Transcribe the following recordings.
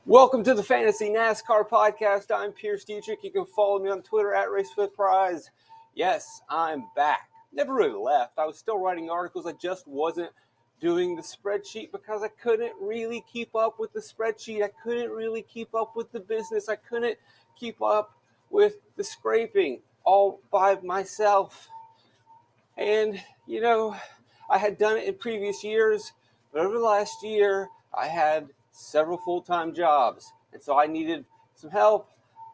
Welcome to the Fantasy NASCAR Podcast. I'm Pierce Dietrich. You can follow me on Twitter at RaceFootPrize. Yes, I'm back. Never really left. I was still writing articles. I just wasn't doing the spreadsheet because I couldn't really keep up with the spreadsheet. I couldn't really keep up with the business. I couldn't keep up with the scraping all by myself. And, I had done it in previous years, but over the last year, I had several full-time jobs, and so I needed some help.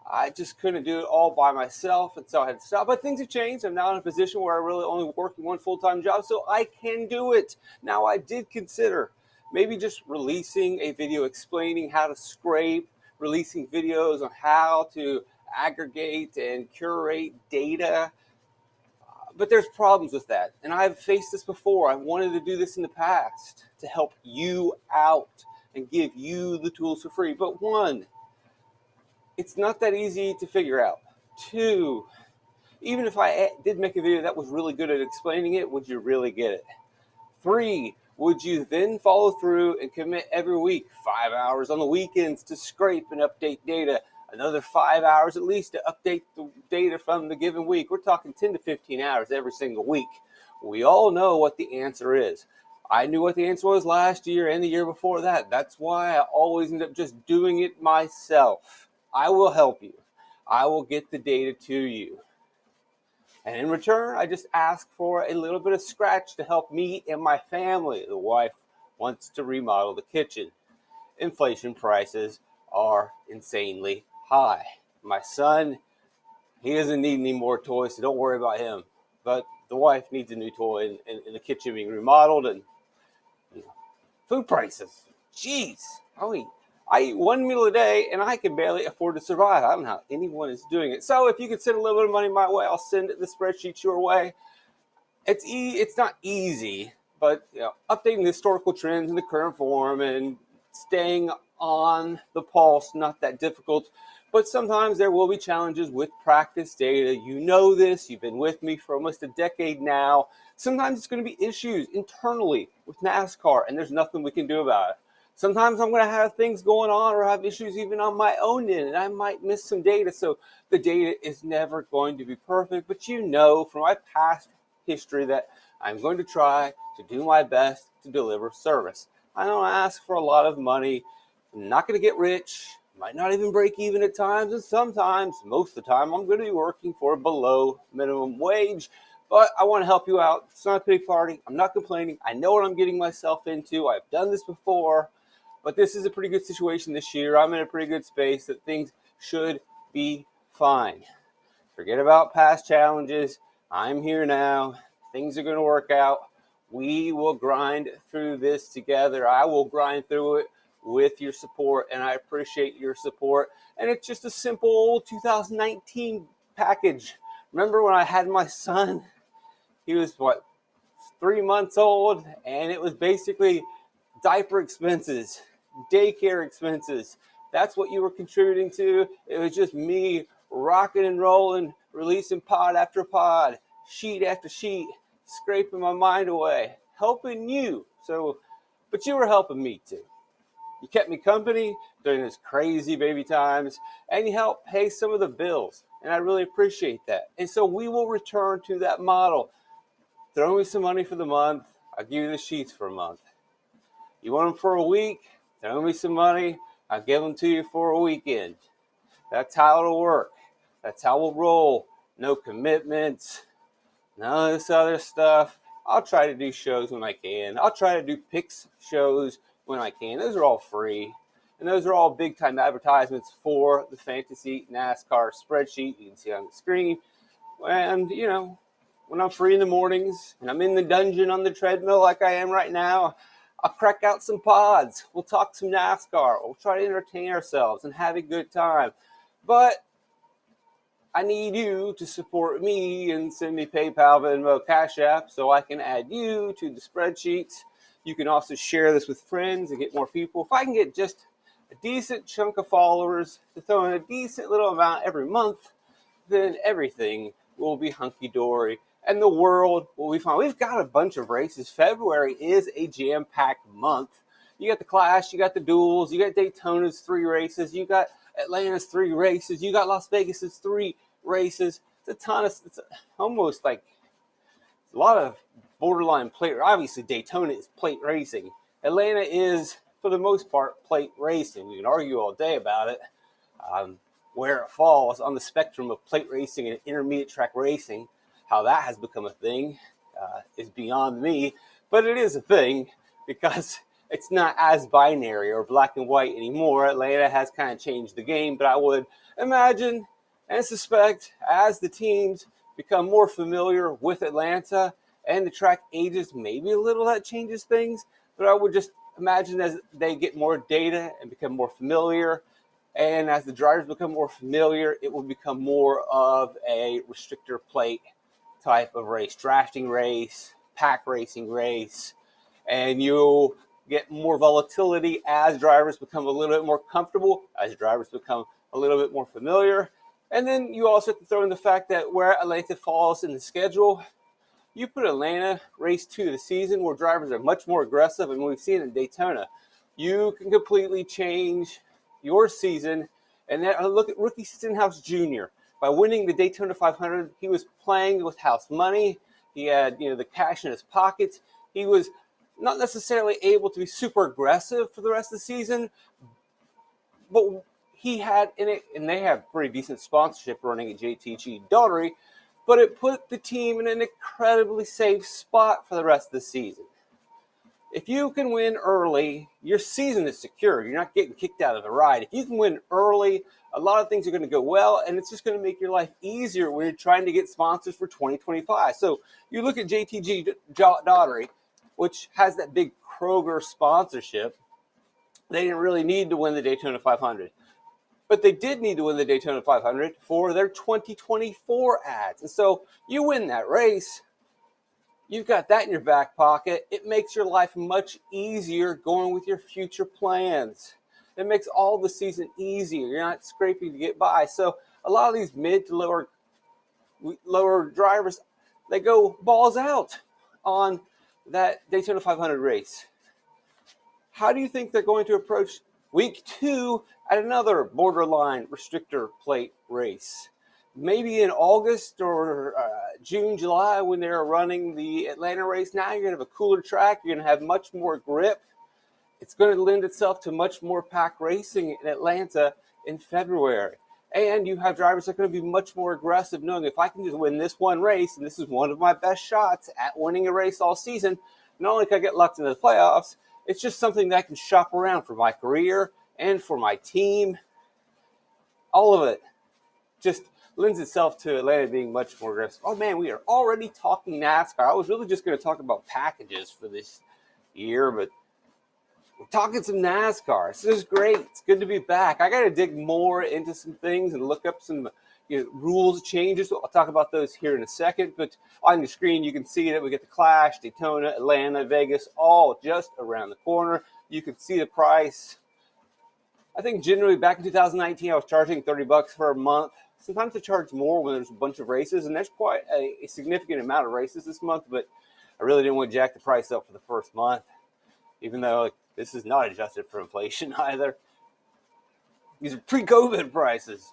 I just couldn't do it all by myself, and so I had to stop. But things have changed. I'm now in a position where I'm really only working one full-time job, so I can do it. Now, I did consider maybe just releasing a video explaining how to scrape, releasing videos on how to aggregate and curate data. But there's problems with that, and I've faced this before. I wanted to do this in the past to help you out and give you the tools for free. But one, it's not that easy to figure out. Two, even if I did make a video that was really good at explaining it, would you really get it? Three, would you then follow through and commit every week 5 hours on the weekends to scrape and update data? Another 5 hours at least to update the data from the given week. We're talking 10 to 15 hours every single week. We all know what the answer is. I knew what the answer was last year and the year before that. That's why I always end up just doing it myself. I will help you. I will get the data to you. And in return, I just ask for a little bit of scratch to help me and my family. The wife wants to remodel the kitchen. Inflation prices are insanely high. My son, he doesn't need any more toys, so don't worry about him. But the wife needs a new toy and the kitchen being remodeled and food prices. Jeez. I eat one meal a day and I can barely afford to survive. I don't know how anyone is doing it. So if you could send a little bit of money my way, I'll send the spreadsheet your way. It's not easy, but updating the historical trends in the current form and staying on the pulse, not that difficult. But sometimes there will be challenges with practice data. You know this. You've been with me for almost a decade now. Sometimes it's going to be issues internally with NASCAR, and there's nothing we can do about it. Sometimes I'm going to have things going on or have issues even on my own end, and I might miss some data. So the data is never going to be perfect. But you know from my past history that I'm going to try to do my best to deliver service. I don't ask for a lot of money. I'm not going to get rich. Might not even break even at times, and sometimes, most of the time, I'm going to be working for below minimum wage. But I want to help you out. It's not a pity party. I'm not complaining. I know what I'm getting myself into. I've done this before, but this is a pretty good situation this year. I'm in a pretty good space that things should be fine. Forget about past challenges. I'm here now. Things are going to work out. We will grind through this together. I will grind through it with your support, and I appreciate your support. And it's just a simple old 2019 package. Remember when I had my son? He was 3 months old, and it was basically diaper expenses, daycare expenses. That's what you were contributing to. It was just me rocking and rolling, releasing pod after pod, sheet after sheet, scraping my mind away, helping you. But you were helping me too. You kept me company during those crazy baby times, and you helped pay some of the bills, and I really appreciate that. And so we will return to that model. Throw me some money for the month. I'll give you the sheets for a month. You want them for a week? Throw me some money. I'll give them to you for a weekend. That's how it'll work. That's how we'll roll. No commitments, none of this other stuff. I'll try to do shows when I can. I'll try to do picks shows when I can. Those are all free. And those are all big-time advertisements for the Fantasy NASCAR spreadsheet. You can see on the screen. And, when I'm free in the mornings and I'm in the dungeon on the treadmill like I am right now, I'll crack out some pods. We'll talk some NASCAR. We'll try to entertain ourselves and have a good time. But I need you to support me and send me PayPal, Venmo, Cash App so I can add you to the spreadsheets. You can also share this with friends and get more people. If I can get just a decent chunk of followers to throw in a decent little amount every month, then everything will be hunky-dory and the world will be fine. We've got a bunch of races. February is a jam-packed month. You got the Clash, you got the Duels, you got Daytona's 3 races, you got Atlanta's 3 races, you got Las Vegas's 3 races. It's almost like a lot of borderline plate. Obviously, Daytona is plate racing. Atlanta is, for the most part, plate racing. We can argue all day about it. Where it falls on the spectrum of plate racing and intermediate track racing, how that has become a thing is beyond me. But it is a thing because it's not as binary or black and white anymore. Atlanta has kind of changed the game, but I would imagine and suspect as the teams become more familiar with Atlanta and the track ages, maybe a little that changes things. But I would just imagine as they get more data and become more familiar, and as the drivers become more familiar, it will become more of a restrictor plate type of race, drafting race, pack racing race, and you'll get more volatility as drivers become a little bit more comfortable, as drivers become a little bit more familiar. And then you also have to throw in the fact that where Atlanta falls in the schedule, you put Atlanta race 2 of the season where drivers are much more aggressive, and we've seen in Daytona, you can completely change your season. And then look at Rookie Stenhouse Jr. By winning the Daytona 500, he was playing with house money. He had the cash in his pockets. He was not necessarily able to be super aggressive for the rest of the season, but he had in it, and they have pretty decent sponsorship running at JTG Daughtery, but it put the team in an incredibly safe spot for the rest of the season. If you can win early, your season is secure. You're not getting kicked out of the ride. If you can win early, a lot of things are going to go well, and it's just going to make your life easier when you're trying to get sponsors for 2025. So you look at JTG Daughtery, which has that big Kroger sponsorship. They didn't really need to win the Daytona 500. But they did need to win the Daytona 500 for their 2024 ads. And so you win that race, you've got that in your back pocket. It makes your life much easier going with your future plans. It makes all the season easier. You're not scraping to get by. So a lot of these mid to lower drivers, they go balls out on that Daytona 500 race. How do you think they're going to approach week 2 at another borderline restrictor plate race? Maybe in August or June, July, when they're running the Atlanta race. Now you're going to have a cooler track. You're going to have much more grip. It's going to lend itself to much more pack racing in Atlanta in February. And you have drivers that are going to be much more aggressive, knowing if I can just win this one race, and this is one of my best shots at winning a race all season, not only can I get lucked into the playoffs, it's just something that I can shop around for my career and for my team. All of it just lends itself to Atlanta being much more aggressive. Oh, man, we are already talking NASCAR. I was really just going to talk about packages for this year, but we're talking some NASCAR. This is great. It's good to be back. I got to dig more into some things and look up some rules changes. I'll talk about those here in a second. But on the screen, you can see that we get the Clash, Daytona, Atlanta, Vegas, all just around the corner. You can see the price. I think generally back in 2019, I was charging $30 for a month. Sometimes I charge more when there's a bunch of races, and there's quite a significant amount of races this month. But I really didn't want to jack the price up for the first month, even though this is not adjusted for inflation either. These are pre-COVID prices.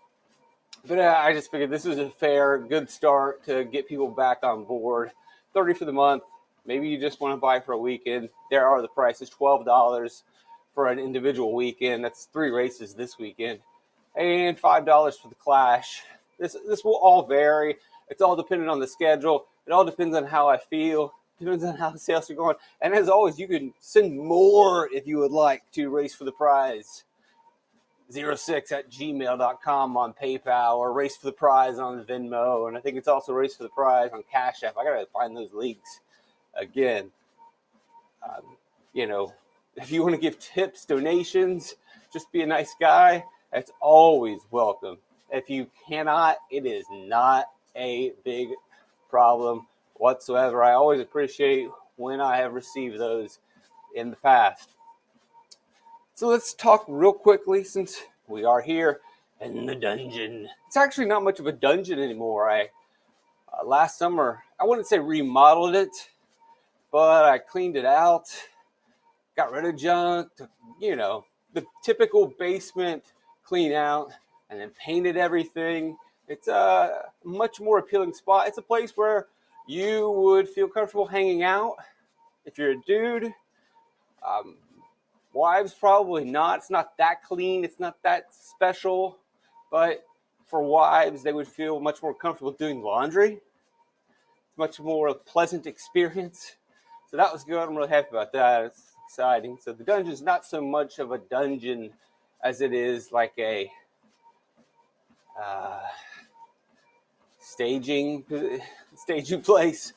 But I just figured this is a fair, good start to get people back on board. $30 for the month. Maybe you just want to buy for a weekend. There are the prices, $12 for an individual weekend. That's 3 races this weekend. And $5 for the Clash. This will all vary. It's all dependent on the schedule. It all depends on how I feel. It depends on how the sales are going. And as always, you can send more if you would like to Race for the Prize. 06@gmail.com on PayPal, or Race for the Prize on Venmo. And I think it's also Race for the Prize on Cash App. I got to find those links again. If you want to give tips, donations, just be a nice guy, that's always welcome. If you cannot, it is not a big problem whatsoever. I always appreciate when I have received those in the past. So let's talk real quickly, since we are here in the dungeon. It's actually not much of a dungeon anymore. Last summer, I wouldn't say remodeled it, but I cleaned it out, got rid of junk, the typical basement clean out, and then painted everything. It's a much more appealing spot. It's a place where you would feel comfortable hanging out if you're a dude. Wives, probably not. It's not that clean. It's not that special. But for wives, they would feel much more comfortable doing laundry. It's much more a pleasant experience. So that was good. I'm really happy about that. It's exciting. So the dungeon's not so much of a dungeon as it is like a staging place.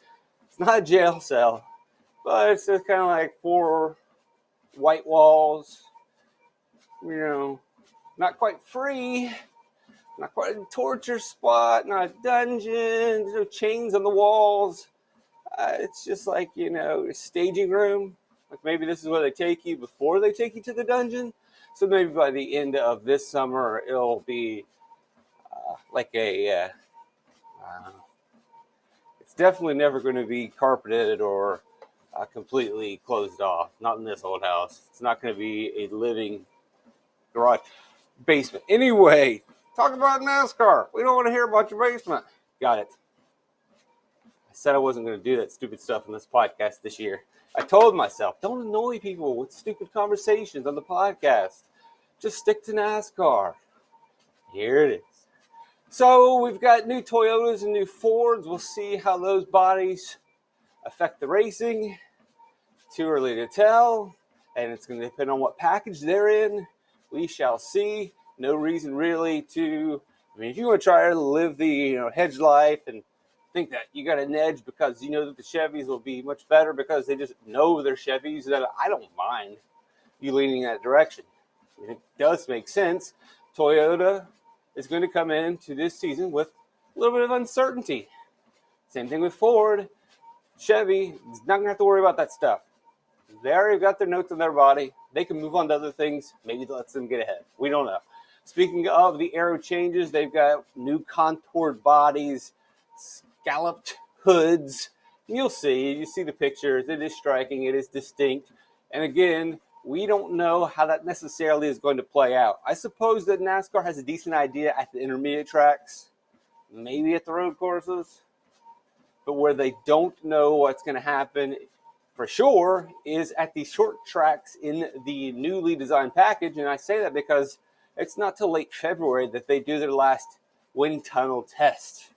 It's not a jail cell, but it's just kind of like 4 white walls, not quite free, not quite a torture spot, not a dungeon, there's no chains on the walls. It's just like, a staging room. Like maybe this is where they take you before they take you to the dungeon. So maybe by the end of this summer, it'll be like a, it's definitely never going to be carpeted or completely closed off. Not in this old house. It's not going to be a living garage basement. Anyway, talk about NASCAR. We don't want to hear about your basement. Got it. I said I wasn't going to do that stupid stuff in this podcast this year. I told myself, don't annoy people with stupid conversations on the podcast. Just stick to NASCAR. Here it is. So we've got new Toyotas and new Fords. We'll see how those bodies affect the racing. Too early to tell. And it's going to depend on what package they're in. We shall see. No reason really to, if you want to try to live the hedge life and think that you got an edge because you know that the Chevys will be much better because they just know they're Chevys, then I don't mind you leaning that direction. It does make sense. Toyota is going to come into this season with a little bit of uncertainty. Same thing with Ford. Chevy is not going to have to worry about that stuff. They already got their notes on their body. They can move on to other things. Maybe it lets them get ahead. We don't know. Speaking of the aero changes, they've got new contoured bodies, scalloped hoods. You'll see. You see the pictures. It is striking. It is distinct. And again, we don't know how that necessarily is going to play out. I suppose that NASCAR has a decent idea at the intermediate tracks, maybe at the road courses. But where they don't know what's going to happen for sure is at the short tracks in the newly designed package. And I say that because it's not till late February that they do their last wind tunnel test,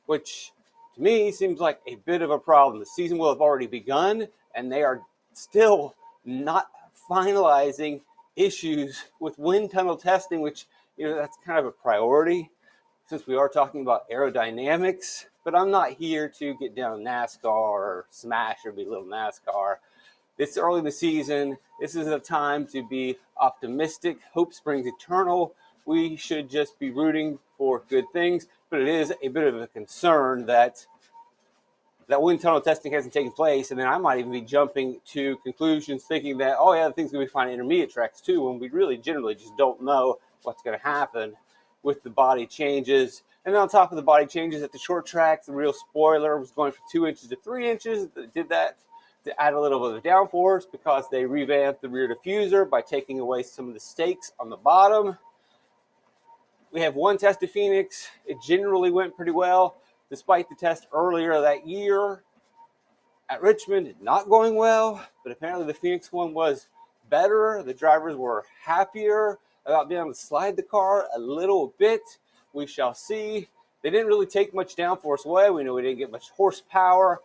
which to me seems like a bit of a problem. The season will have already begun, and they are still not finalizing issues with wind tunnel testing, which, that's kind of a priority since we are talking about aerodynamics. But I'm not here to get down NASCAR or smash or belittle NASCAR. It's early in the season. This is a time to be optimistic. Hope springs eternal. We should just be rooting for good things. But it is a bit of a concern that wind tunnel testing hasn't taken place. And then I might even be jumping to conclusions thinking that, the thing's going to be fine at intermediate tracks too, when we really generally just don't know what's going to happen with the body changes. And then on top of the body changes at the short tracks, the real spoiler was going from 2 inches to 3 inches. They did that to add a little bit of downforce because they revamped the rear diffuser by taking away some of the stakes on the bottom. We have one test at Phoenix. It generally went pretty well, despite the test earlier that year at Richmond not going well. But apparently the Phoenix one was better. The drivers were happier about being able to slide the car a little bit. We shall see. They didn't really take much downforce away. We know we didn't get much horsepower.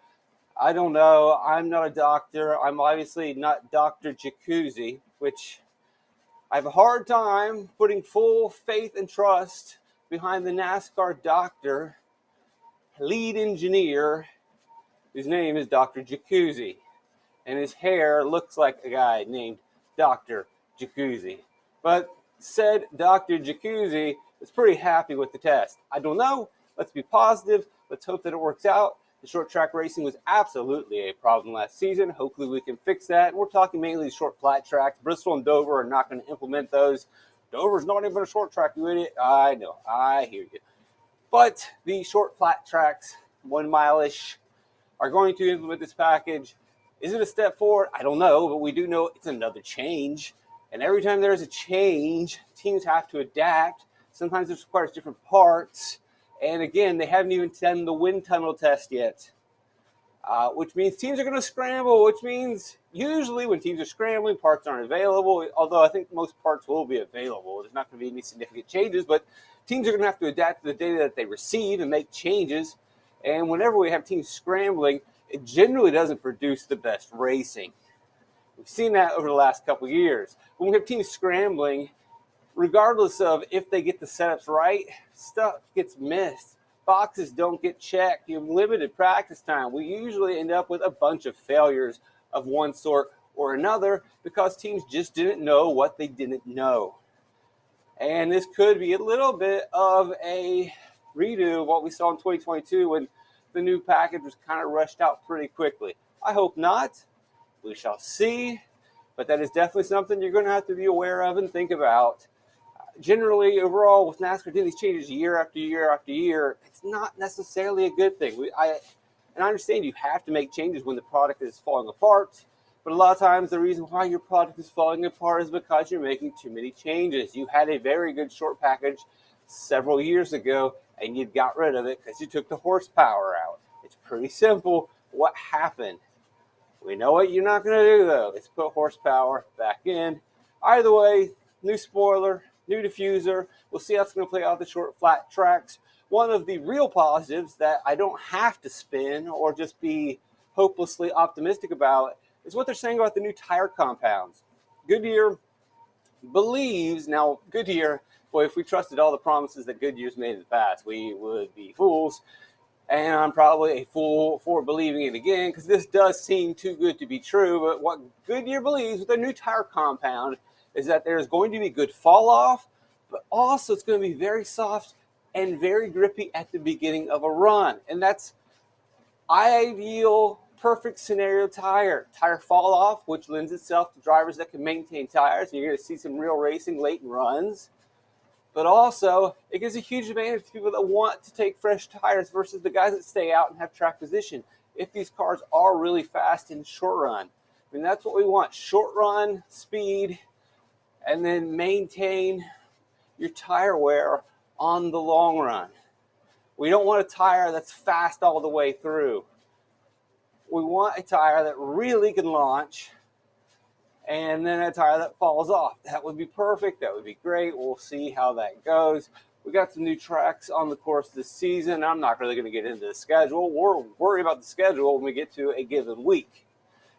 I don't know. I'm not a doctor. I'm obviously not Dr. Jacuzzi, which I have a hard time putting full faith and trust behind the NASCAR doctor, lead engineer, whose name is Dr. Jacuzzi. And his hair looks like a guy named Dr. Jacuzzi. But said Dr. Jacuzzi is pretty happy with the test. I don't know. Let's be positive. Let's hope that it works out. The short track racing was absolutely a problem last season. Hopefully we can fix that. We're talking mainly short flat tracks. Bristol and Dover are not going to implement those. Dover's not even a short track, you idiot. I know. I hear you. But the short flat tracks, 1 mile-ish, are going to implement this package. Is it a step forward? I don't know, but we do know it's another change. And every time there's a change, teams have to adapt. Sometimes it requires different parts. And again, they haven't even done the wind tunnel test yet, which means teams are going to scramble, which means usually when teams are scrambling, parts aren't available, although I think most parts will be available. There's not going to be any significant changes, but teams are going to have to adapt to the data that they receive and make changes. And whenever we have teams scrambling, it generally doesn't produce the best racing. We've seen that over the last couple of years. When we have teams scrambling, regardless of if they get the setups right, stuff gets missed. Boxes don't get checked. You have limited practice time. We usually end up with a bunch of failures of one sort or another because teams just didn't know what they didn't know. And this could be a little bit of a redo of what we saw in 2022 when the new package was kind of rushed out pretty quickly. I hope not. We shall see. But that is definitely something you're going to have to be aware of and think about. Generally, overall, with NASCAR doing these changes year after year after year, it's not necessarily a good thing. I understand you have to make changes when the product is falling apart, but a lot of times the reason why your product is falling apart is because you're making too many changes. You had a very good short package several years ago, and you got rid of it because you took the horsepower out. It's pretty simple. What happened? We know what you're not going to do, though. It's put horsepower back in. Either way, new spoiler, new diffuser. We'll see how it's going to play out the short, flat tracks. One of the real positives that I don't have to spin or just be hopelessly optimistic about is what they're saying about the new tire compounds. Goodyear believes, now Goodyear, boy, if we trusted all the promises that Goodyear's made in the past, we would be fools. And I'm probably a fool for believing it again because this does seem too good to be true. But what Goodyear believes with their new tire compound is that there's going to be good fall off, but also it's going to be very soft and very grippy at the beginning of a run. And that's ideal, perfect scenario tire fall off, which lends itself to drivers that can maintain tires. And you're going to see some real racing late in runs. But also, it gives a huge advantage to people that want to take fresh tires versus the guys that stay out and have track position. If these cars are really fast in short run, I mean, that's what we want. Short run, speed, and then maintain your tire wear on the long run. We don't want a tire that's fast all the way through. We want a tire that really can launch and then a tire that falls off. That would be perfect. That would be great. We'll see how that goes. We got some new tracks on the course this season. I'm not really going to get into the schedule. We'll worry about the schedule when we get to a given week.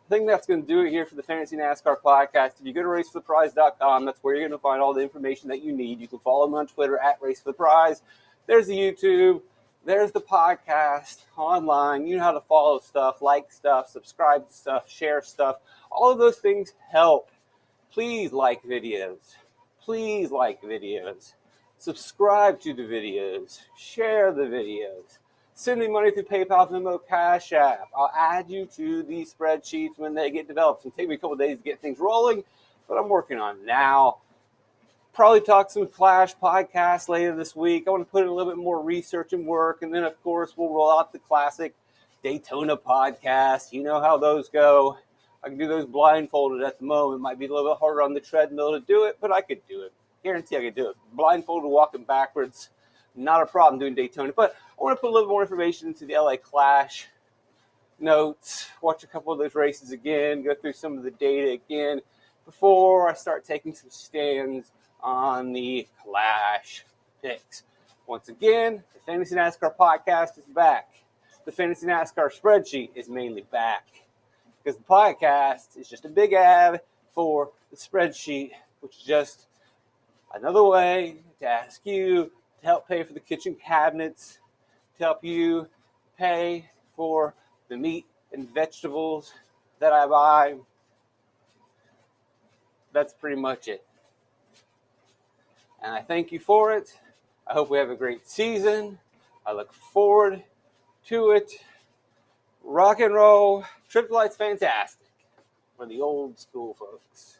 I think that's going to do it here for the Fantasy NASCAR Podcast. If you go to racefortheprize.com, that's where you're going to find all the information that you need. You can follow me on Twitter at racefortheprize. There's the YouTube. There's the podcast online. You know how to follow stuff, like stuff, subscribe to stuff, share stuff. All of those things help. Please like videos. Please like videos. Subscribe to the videos. Share the videos. Send me money through PayPal, Venmo, Cash App. I'll add you to the spreadsheets when they get developed. It'll take me a couple of days to get things rolling, but I'm working on it now. Probably talk some Clash podcasts later this week. I want to put in a little bit more research and work, and then, of course, we'll roll out the classic Daytona podcast. You know how those go. I can do those blindfolded at the moment. It might be a little bit harder on the treadmill to do it, but I could do it. Guarantee I could do it. Blindfolded, walking backwards, not a problem doing Daytona. But I want to put a little more information into the LA Clash notes, watch a couple of those races again, go through some of the data again before I start taking some stands on the Clash picks. Once again, the Fantasy NASCAR Podcast is back. The Fantasy NASCAR Spreadsheet is mainly back because the podcast is just a big ad for the spreadsheet, which is just another way to ask you to help pay for the kitchen cabinets, to help you pay for the meat and vegetables that I buy. That's pretty much it. And I thank you for it. I hope we have a great season. I look forward to it. Rock and roll. Triple Light's fantastic for the old school folks.